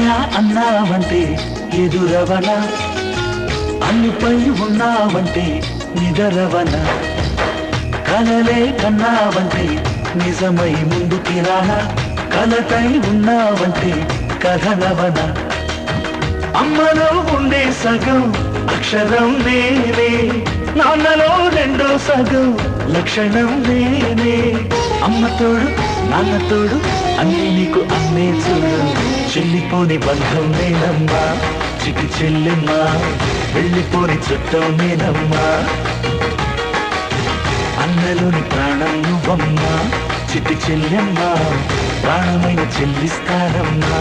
అన్నయ్య అన్నావంటే ఎదురవన, అన్నిపై ఉన్నావంటే నిదరవన, కలలే కన్నావంటే నిజమై ముందుకి రానా, కలతై ఉన్నావంటే కథలవన. అమ్మలో ఉండే సగం అక్షరం నేనే, నాన్నలో రెండో సగం లక్షణం నేనే. అమ్మ తోడు నాన్న తోడు అన్నీ నీకు అన్నే చూడు, చెల్లిపోని బంధం నేనమ్మా చిటి చెల్లెమ్మా, వెళ్ళిపోని చుట్టం నేనమ్మా. అన్నలోని ప్రాణం నువ్వమ్మా చిటి చెల్లెమ్మా, ప్రాణమైన చెల్లిస్తానమ్మా.